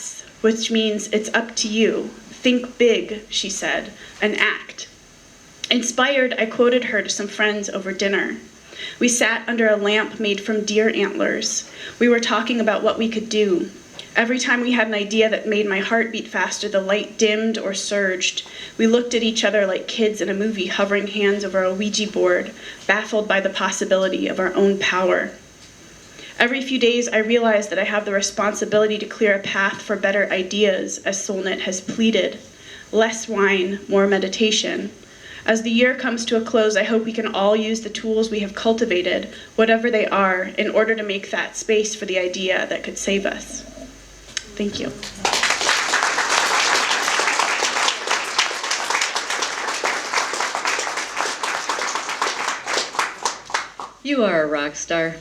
us, which means it's up to you. Think big, she said, and act. Inspired, I quoted her to some friends over dinner. We sat under a lamp made from deer antlers. We were talking about what we could do. Every time we had an idea that made my heart beat faster, the light dimmed or surged. We looked at each other like kids in a movie, hovering hands over a Ouija board, baffled by the possibility of our own power. Every few days, I realized that I have the responsibility to clear a path for better ideas, as Solnit has pleaded. Less wine, more meditation. As the year comes to a close, I hope we can all use the tools we have cultivated, whatever they are, in order to make that space for the idea that could save us. Thank you. You are a rock star.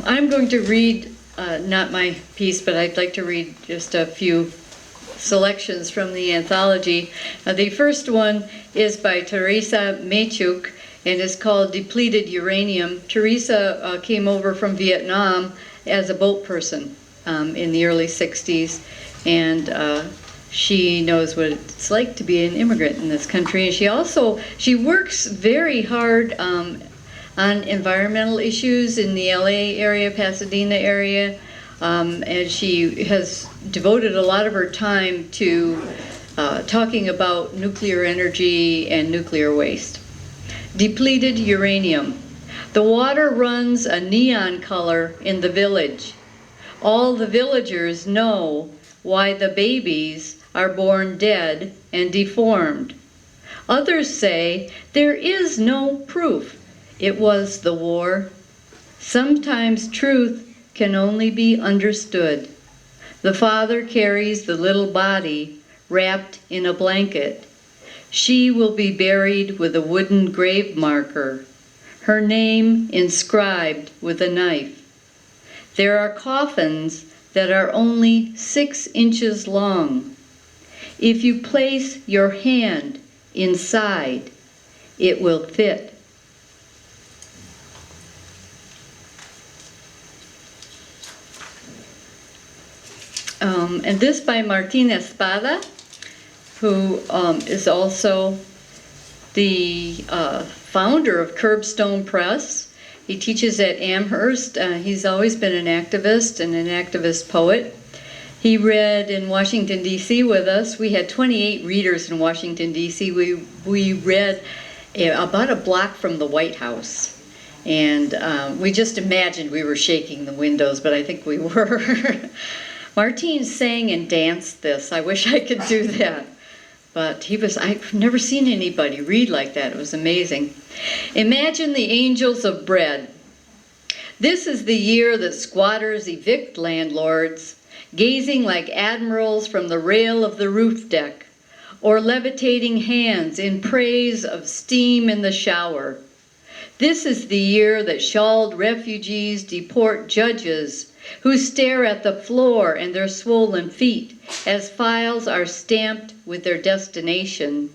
I'm going to read, not my piece, but I'd like to read just a few selections from the anthology. The first one is by Teresa Machuk and is called Depleted Uranium. Teresa came over from Vietnam as a boat person in the early 60s, and she knows what it's like to be an immigrant in this country. And she works very hard on environmental issues in the LA area, Pasadena area, and she has devoted a lot of her time to talking about nuclear energy and nuclear waste. Depleted uranium. The water runs a neon color in the village. All the villagers know why the babies are born dead and deformed. Others say there is no proof it was the war. Sometimes truth can only be understood. The father carries the little body wrapped in a blanket. She will be buried with a wooden grave marker, her name inscribed with a knife. There are coffins that are only 6 inches long. If you place your hand inside, it will fit. And this by Martin Espada, who is also the founder of Curbstone Press. He teaches at Amherst. He's always been an activist and an activist poet. He read in Washington, D.C. with us. We had 28 readers in Washington, D.C. We read about a block from the White House. And we just imagined we were shaking the windows, but I think we were. Martine sang and danced this. I wish I could do that. But I've never seen anybody read like that. It was amazing. Imagine the angels of bread. This is the year that squatters evict landlords, gazing like admirals from the rail of the roof deck, or levitating hands in praise of steam in the shower. This is the year that shawled refugees deport judges who stare at the floor and their swollen feet as files are stamped with their destination.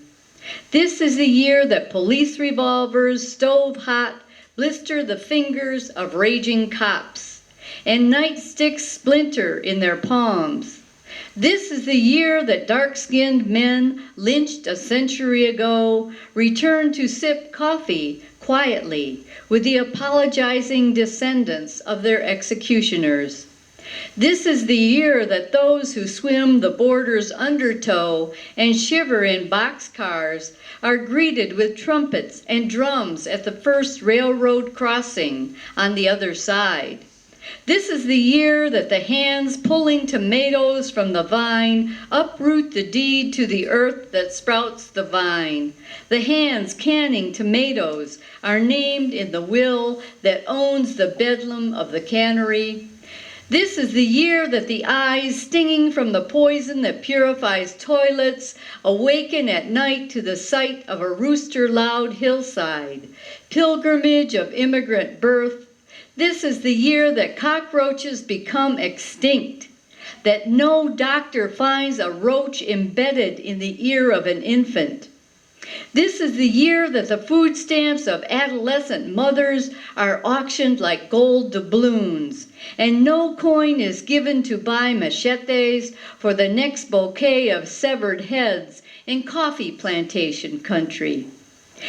This is the year that police revolvers, stove hot, blister the fingers of raging cops, and nightsticks splinter in their palms. This is the year that dark-skinned men lynched a century ago return to sip coffee quietly with the apologizing descendants of their executioners. This is the year that those who swim the border's undertow and shiver in boxcars are greeted with trumpets and drums at the first railroad crossing on the other side. This is the year that the hands pulling tomatoes from the vine uproot the deed to the earth that sprouts the vine. The hands canning tomatoes are named in the will that owns the bedlam of the cannery. This is the year that the eyes stinging from the poison that purifies toilets awaken at night to the sight of a rooster-loud hillside, pilgrimage of immigrant birth. This is the year that cockroaches become extinct, that no doctor finds a roach embedded in the ear of an infant. This is the year that the food stamps of adolescent mothers are auctioned like gold doubloons, and no coin is given to buy machetes for the next bouquet of severed heads in coffee plantation country.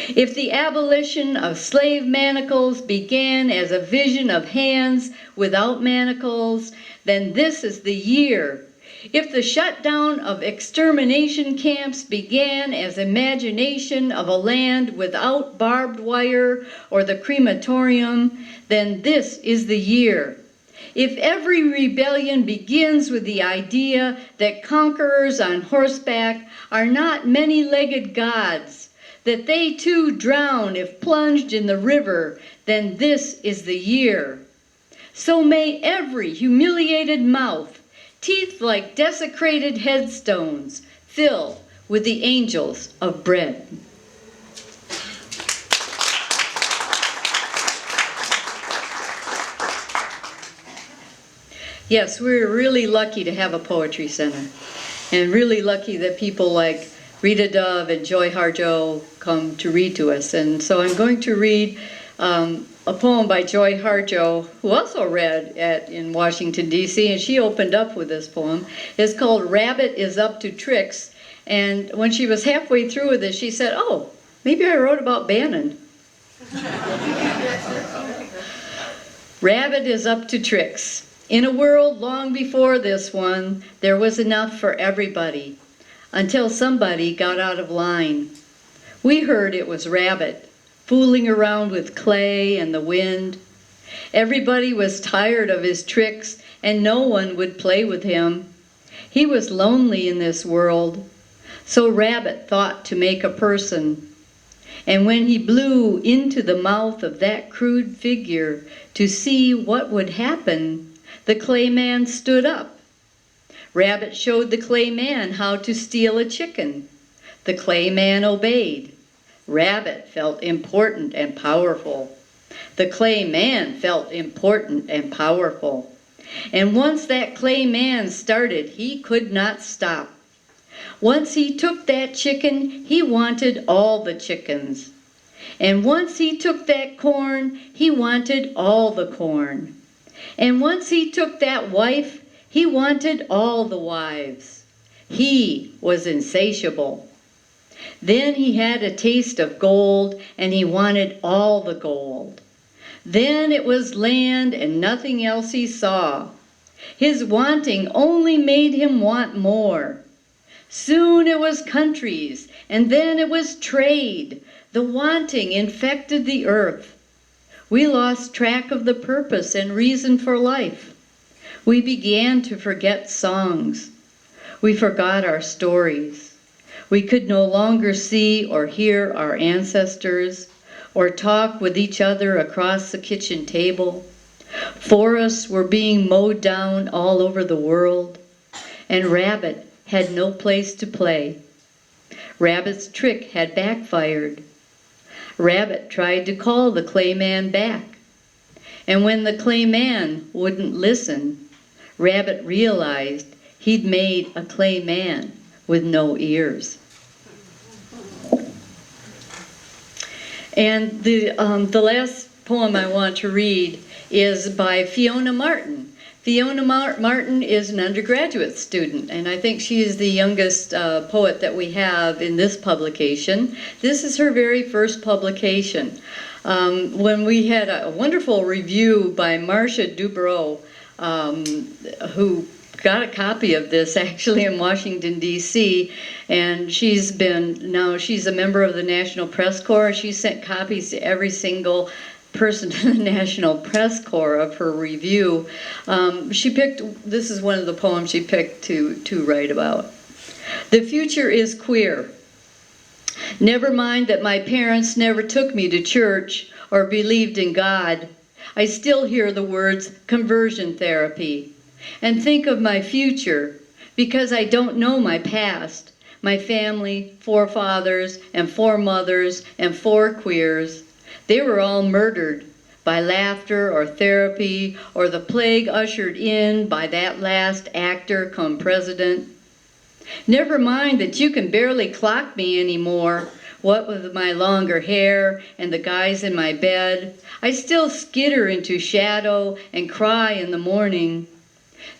If the abolition of slave manacles began as a vision of hands without manacles, then this is the year. If the shutdown of extermination camps began as imagination of a land without barbed wire or the crematorium, then this is the year. If every rebellion begins with the idea that conquerors on horseback are not many-legged gods, that they too drown if plunged in the river, then this is the year. So may every humiliated mouth, teeth like desecrated headstones, fill with the angels of bread. Yes, we're really lucky to have a poetry center, and really lucky that people like Rita Dove and Joy Harjo come to read to us. And so I'm going to read a poem by Joy Harjo, who also read in Washington, D.C., and she opened up with this poem. It's called Rabbit is Up to Tricks. And when she was halfway through with it, she said, oh, maybe I wrote about Bannon. Rabbit is up to tricks. In a world long before this one, there was enough for everybody, until somebody got out of line. We heard it was Rabbit, fooling around with clay and the wind. Everybody was tired of his tricks, and no one would play with him. He was lonely in this world, so Rabbit thought to make a person. And when he blew into the mouth of that crude figure to see what would happen, the clay man stood up. Rabbit showed the clay man how to steal a chicken. The clay man obeyed. Rabbit felt important and powerful. The clay man felt important and powerful. And once that clay man started, he could not stop. Once he took that chicken, he wanted all the chickens. And once he took that corn, he wanted all the corn. And once he took that wife, he wanted all the wives. He was insatiable. Then he had a taste of gold, and he wanted all the gold. Then it was land and nothing else he saw. His wanting only made him want more. Soon it was countries, and then it was trade. The wanting infected the earth. We lost track of the purpose and reason for life. We began to forget songs. We forgot our stories. We could no longer see or hear our ancestors or talk with each other across the kitchen table. Forests were being mowed down all over the world, and Rabbit had no place to play. Rabbit's trick had backfired. Rabbit tried to call the clay man back. And when the clay man wouldn't listen, Rabbit realized he'd made a clay man with no ears. And the last poem I want to read is by Fiona Martin. Fiona Martin is an undergraduate student, and I think she is the youngest poet that we have in this publication. This is her very first publication. When we had a wonderful review by Marcia Dubrow, who got a copy of this actually in Washington, D.C., and she's a member of the National Press Corps. She sent copies to every single person in the National Press Corps of her review. This is one of the poems she picked to write about. The future is queer. Never mind that my parents never took me to church or believed in God. I still hear the words conversion therapy and think of my future because I don't know my past, my family, forefathers and foremothers and forequeers. They were all murdered by laughter or therapy or the plague ushered in by that last actor come president. Never mind that you can barely clock me anymore What with my longer hair and the guys in my bed, I still skitter into shadow and cry in the morning.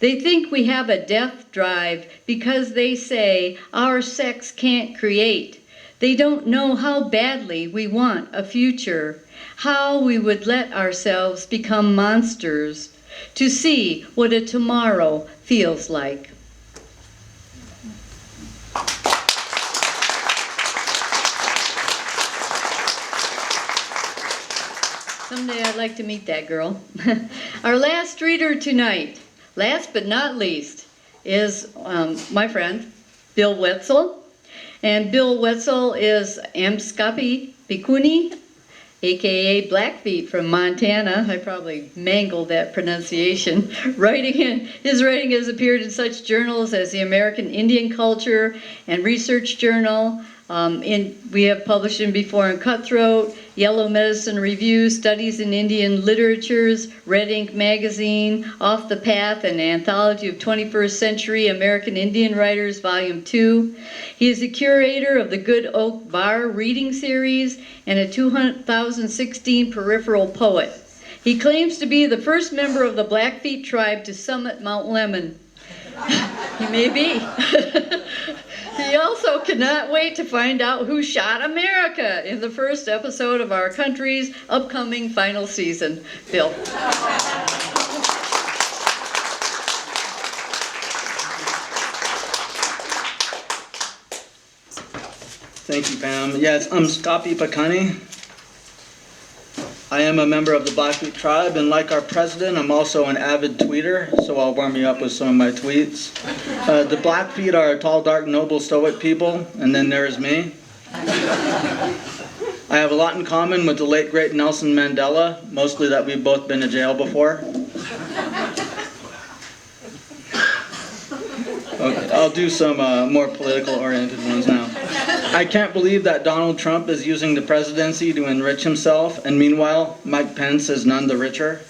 They think we have a death drive because they say our sex can't create. They don't know how badly we want a future, how we would let ourselves become monsters to see what a tomorrow feels like. Someday I'd like to meet that girl. Our last reader tonight, last but not least, is my friend, Bill Wetzel. And Bill Wetzel is Amskapi Pikuni, aka Blackfeet from Montana. I probably mangled that pronunciation. His writing has appeared in such journals as the American Indian Culture and Research Journal. We have published him before in Cutthroat, Yellow Medicine Review, Studies in Indian Literatures, Red Ink Magazine, Off the Path, an anthology of 21st Century American Indian Writers, Volume 2. He is the curator of the Good Oak Bar Reading Series and a 2016 Peripheral Poet. He claims to be the first member of the Blackfeet tribe to summit Mount Lemmon. He may be. He also cannot wait to find out who shot America in the first episode of our country's upcoming final season. Bill. Thank you, Pam. Yes, I'm Skapi Pikuni. I am a member of the Blackfeet tribe, and like our president, I'm also an avid tweeter, so I'll warm you up with some of my tweets. The Blackfeet are a tall, dark, noble, stoic people, and then there's me. I have a lot in common with the late, great Nelson Mandela, mostly that we've both been to jail before. Okay, I'll do some more political-oriented ones now. I can't believe that Donald Trump is using the presidency to enrich himself, and meanwhile, Mike Pence is none the richer.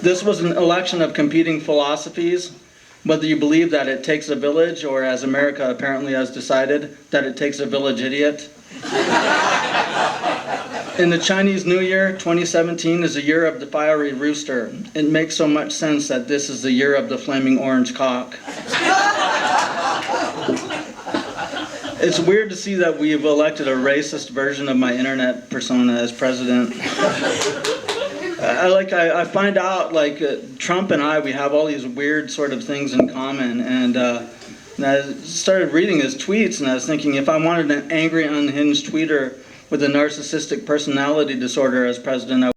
This was an election of competing philosophies, whether you believe that it takes a village, or as America apparently has decided, that it takes a village idiot. In the Chinese New Year, 2017 is the year of the fiery rooster. It makes so much sense that this is the year of the flaming orange cock. It's weird to see that we've elected a racist version of my internet persona as president. I find out, Trump and we have all these weird sort of things in common, and I started reading his tweets, and I was thinking, if I wanted an angry, unhinged tweeter with a narcissistic personality disorder as president,